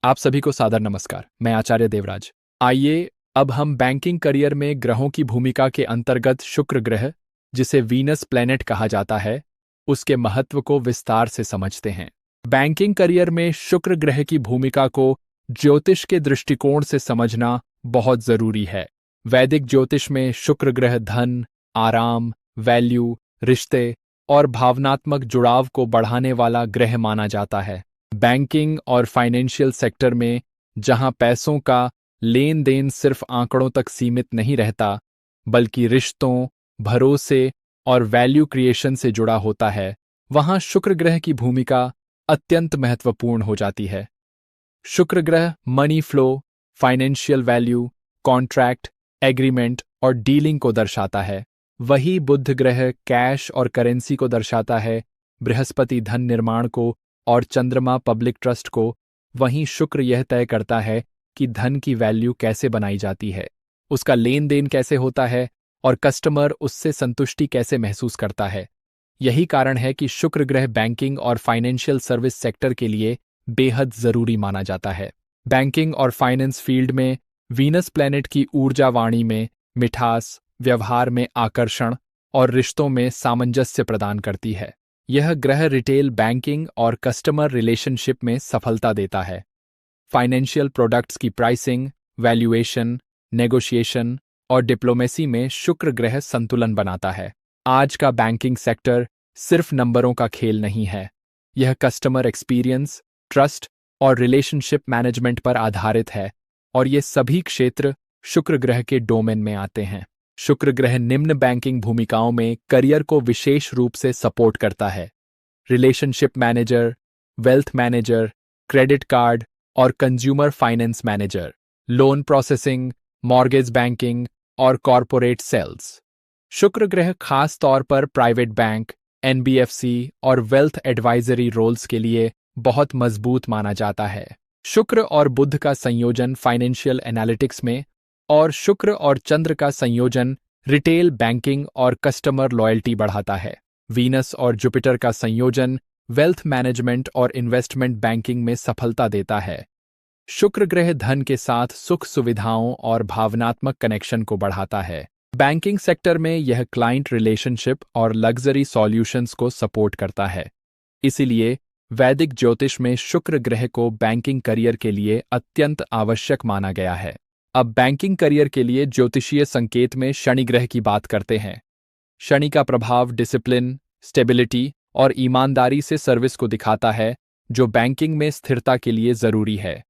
आप सभी को सादर नमस्कार। मैं आचार्य देवराज। आइए अब हम बैंकिंग करियर में ग्रहों की भूमिका के अंतर्गत शुक्र ग्रह, जिसे वीनस प्लैनेट कहा जाता है, उसके महत्व को विस्तार से समझते हैं। बैंकिंग करियर में शुक्र ग्रह की भूमिका को ज्योतिष के दृष्टिकोण से समझना बहुत जरूरी है। वैदिक ज्योतिष में शुक्र ग्रह धन, आराम, वैल्यू, रिश्ते और भावनात्मक जुड़ाव को बढ़ाने वाला ग्रह माना जाता है। बैंकिंग और फाइनेंशियल सेक्टर में जहां पैसों का लेन देन सिर्फ आंकड़ों तक सीमित नहीं रहता, बल्कि रिश्तों, भरोसे और वैल्यू क्रिएशन से जुड़ा होता है, वहां शुक्र ग्रह की भूमिका अत्यंत महत्वपूर्ण हो जाती है। शुक्र ग्रह money flow, financial value, contract, agreement और डीलिंग को दर्शाता है। वही बुध ग्रह कैश और करेंसी को दर्शाता है, बृहस्पति धन निर्माण को और चंद्रमा पब्लिक ट्रस्ट को। वहीं शुक्र यह तय करता है कि धन की वैल्यू कैसे बनाई जाती है, उसका लेन देन कैसे होता है और कस्टमर उससे संतुष्टि कैसे महसूस करता है। यही कारण है कि शुक्र ग्रह बैंकिंग और फाइनेंशियल सर्विस सेक्टर के लिए बेहद जरूरी माना जाता है। बैंकिंग और फाइनेंस फील्ड में वीनस प्लैनेट की ऊर्जा वाणी में मिठास, व्यवहार में आकर्षण और रिश्तों में सामंजस्य प्रदान करती है। यह ग्रह रिटेल बैंकिंग और कस्टमर रिलेशनशिप में सफलता देता है। फाइनेंशियल प्रोडक्ट्स की प्राइसिंग, वैल्यूएशन, नेगोशिएशन और डिप्लोमेसी में शुक्र ग्रह संतुलन बनाता है। आज का बैंकिंग सेक्टर सिर्फ नंबरों का खेल नहीं है, यह कस्टमर एक्सपीरियंस, ट्रस्ट और रिलेशनशिप मैनेजमेंट पर आधारित है, और ये सभी क्षेत्र शुक्र ग्रह के डोमेन में आते हैं। शुक्र ग्रह निम्न बैंकिंग भूमिकाओं में करियर को विशेष रूप से सपोर्ट करता है: relationship manager, wealth manager, credit card और consumer finance manager, loan processing, mortgage banking और कॉरपोरेट सेल्स। शुक्र ग्रह खास तौर पर प्राइवेट बैंक, एनबीएफसी और वेल्थ एडवाइजरी रोल्स के लिए बहुत मजबूत माना जाता है। शुक्र और बुध का संयोजन फाइनेंशियल एनालिटिक्स में और शुक्र और चंद्र का संयोजन रिटेल बैंकिंग और कस्टमर लॉयल्टी बढ़ाता है। वीनस और जुपिटर का संयोजन वेल्थ मैनेजमेंट और इन्वेस्टमेंट बैंकिंग में सफलता देता है। शुक्र ग्रह धन के साथ सुख सुविधाओं और भावनात्मक कनेक्शन को बढ़ाता है। बैंकिंग सेक्टर में यह क्लाइंट रिलेशनशिप और लग्जरी सॉल्यूशंस को सपोर्ट करता है। इसीलिए वैदिक ज्योतिष में शुक्र ग्रह को बैंकिंग करियर के लिए अत्यंत आवश्यक माना गया है। अब बैंकिंग करियर के लिए ज्योतिषीय संकेत में शनि ग्रह की बात करते हैं। शनि का प्रभाव डिसिप्लिन, स्टेबिलिटी और ईमानदारी से सर्विस को दिखाता है, जो बैंकिंग में स्थिरता के लिए जरूरी है।